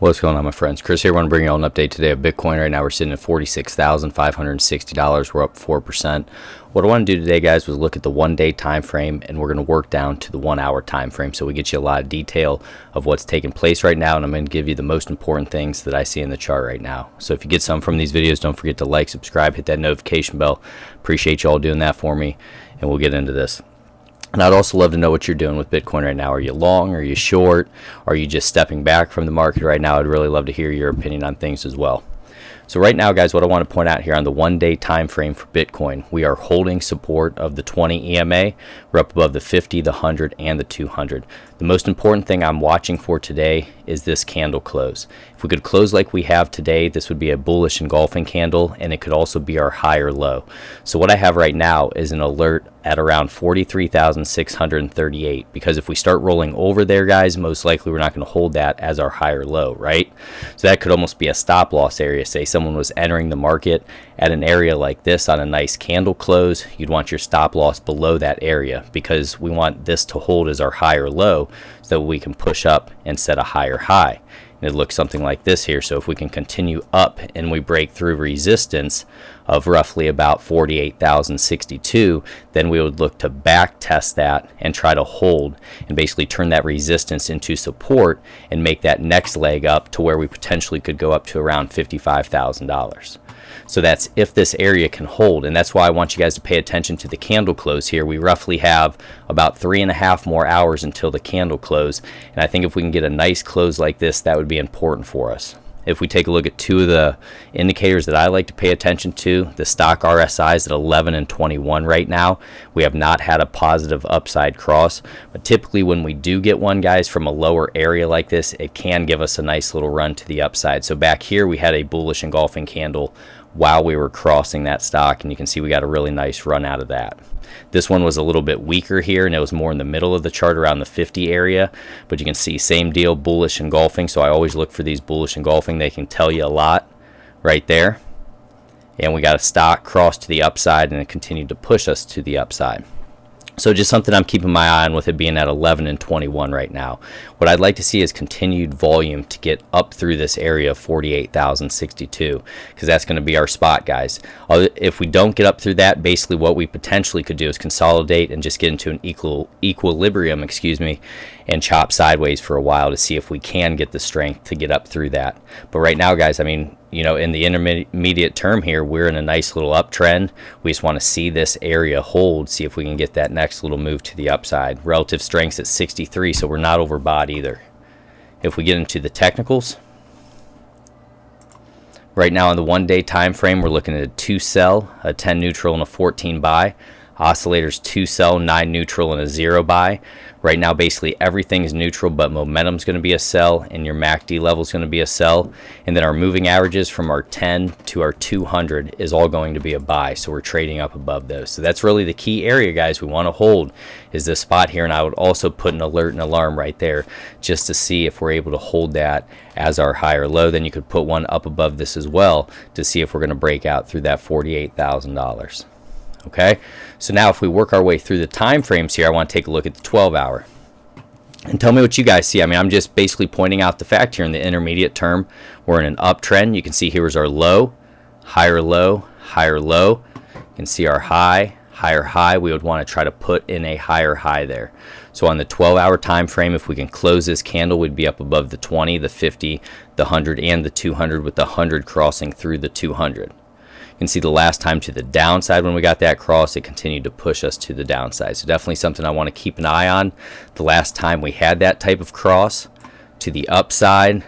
What's going on, my friends? Chris here. I want to bring you all an update today of Bitcoin. Right now we're sitting at $46,560. We're up 4%. What I want to do today, guys, was look at the 1-day time frame, and we're going to work down to the 1-hour time frame so we get you a lot of detail of what's taking place right now, and I'm going to give you the most important things that I see in the chart right now. So if you get some from these videos, don't forget to like, subscribe, hit that notification bell. Appreciate you all doing that for me, and we'll get into this. And I'd also love to know what you're doing with Bitcoin right now. Are you long? Are you short? Are you just stepping back from the market right now? I'd really love to hear your opinion on things as well. So right now, guys, what I want to point out here on the 1-day time frame for Bitcoin, we are holding support of the 20 EMA. We're up above the 50, the 100, and the 200. The most important thing I'm watching for today is this candle close. If we could close like we have today, this would be a bullish engulfing candle, and it could also be our higher low. So what I have right now is an alert at around 43,638, because if we start rolling over there, guys, most likely we're not going to hold that as our higher low, right? So that could almost be a stop loss area. Say someone was entering the market at an area like this on a nice candle close, you'd want your stop loss below that area, because we want this to hold as our higher low so that we can push up and set a higher high. And it looks something like this here. So if we can continue up and we break through resistance of roughly about 48,062, then we would look to back test that and try to hold and basically turn that resistance into support and make that next leg up to where we potentially could go up to around $55,000. So that's if this area can hold, and that's why I want you guys to pay attention to the candle close here. We roughly have about 3.5 more hours until the candle close, and I think if we can get a nice close like this, that would be important for us. If we take a look at two of the indicators that I like to pay attention to, the stock RSI is at 11 and 21 right now. We have not had a positive upside cross, but typically when we do get one, guys, from a lower area like this, it can give us a nice little run to the upside. So back here we had a bullish engulfing candle while we were crossing that stock, and you can see we got a really nice run out of that. This one was a little bit weaker here, and it was more in the middle of the chart around the 50 area, but you can see same deal, bullish engulfing. So I always look for these bullish engulfing. They can tell you a lot right there. And we got a stock cross to the upside, and it continued to push us to the upside. So just something I'm keeping my eye on with it being at 11 and 21 right now. What I'd like to see is continued volume to get up through this area of 48,062, because that's going to be our spot, guys. If we don't get up through that, basically what we potentially could do is consolidate and just get into an equilibrium, and chop sideways for a while to see if we can get the strength to get up through that. But right now, guys, I mean, you know, in the intermediate term here, we're in a nice little uptrend. We just want to see this area hold, see if we can get that next little move to the upside. Relative strength's at 63, so we're not overbought either. If we get into the technicals, right now on the 1-day time frame, we're looking at a 2 sell, a 10 neutral, and a 14 buy. Oscillators 2 sell, 9 neutral, and a 0 buy. Right now, basically everything is neutral, but momentum's going to be a sell, and your MACD level is going to be a sell. And then our moving averages from our 10 to our 200 is all going to be a buy. So we're trading up above those. So that's really the key area, guys, we want to hold is this spot here. And I would also put an alert and alarm right there just to see if we're able to hold that as our higher low. Then you could put one up above this as well to see if we're going to break out through that $48,000. Okay, so now if we work our way through the time frames here, I want to take a look at the 12-hour and tell me what you guys see. I mean, I'm just basically pointing out the fact here in the intermediate term, we're in an uptrend. You can see here is our low, higher low, higher low. You can see our high, higher high. We would want to try to put in a higher high there. So on the 12-hour time frame, if we can close this candle, we'd be up above the 20, the 50, the 100, and the 200, with the 100 crossing through the 200. You can see the last time to the downside when we got that cross, it continued to push us to the downside. So definitely something I want to keep an eye on. The last time we had that type of cross to the upside,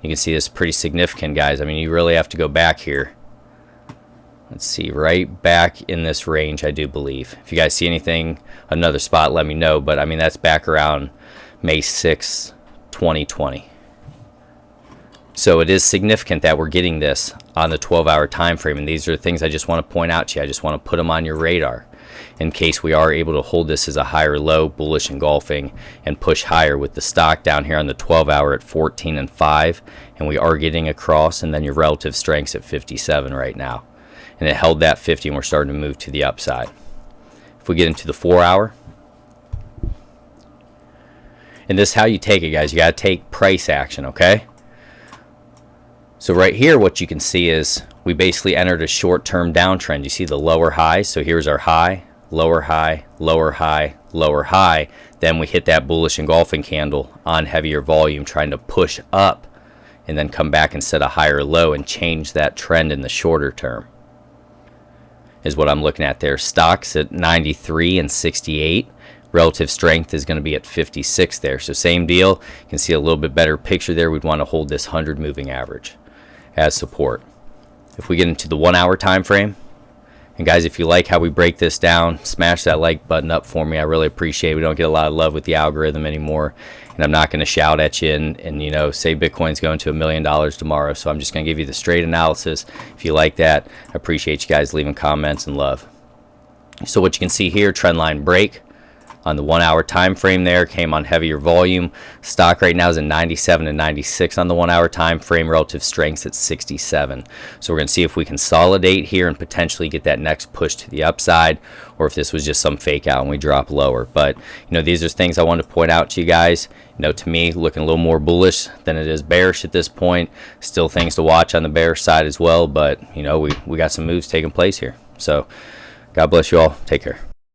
you can see this is pretty significant, guys. I mean, you really have to go back here. Let's see, right back in this range, I do believe. If you guys see anything, another spot, let me know. But I mean, that's back around May 6, 2020. So it is significant that we're getting this on the 12-hour time frame, and these are things I just want to point out to you. I just want to put them on your radar in case we are able to hold this as a higher low, bullish engulfing, and push higher with the stock down here on the 12-hour at 14 and 5, and we are getting a cross, and then your relative strength's at 57 right now. And it held that 50, and we're starting to move to the upside. If we get into the 4-hour, and this is how you take it, guys. You got to take price action, okay? So right here, what you can see is we basically entered a short-term downtrend. You see the lower high. So here's our high, lower high, lower high, lower high. Then we hit that bullish engulfing candle on heavier volume, trying to push up and then come back and set a higher low and change that trend in the shorter term is what I'm looking at there. Stocks at 93 and 68. Relative strength is going to be at 56 there. So same deal. You can see a little bit better picture there. We'd want to hold this 100 moving average as support. If we get into the 1 hour time frame, and guys, if you like how we break this down, smash that like button up for me. I really appreciate it. We don't get a lot of love with the algorithm anymore, and I'm not going to shout at you and you know, say Bitcoin's going to $1 million tomorrow. So I'm just going to give you the straight analysis. If you like that, I appreciate you guys leaving comments and love. So what you can see here, trend line break on the 1 hour time frame there, came on heavier volume. Stock right now is at 97 and 96 on the 1 hour time frame. Relative strengths at 67. So we're going to see if we consolidate here and potentially get that next push to the upside, or if this was just some fake out and we drop lower. But you know, these are things I wanted to point out to you guys. You know, to me, looking a little more bullish than it is bearish at this point. Still things to watch on the bearish side as well, but you know, we got some moves taking place here. So God bless you all. Take care.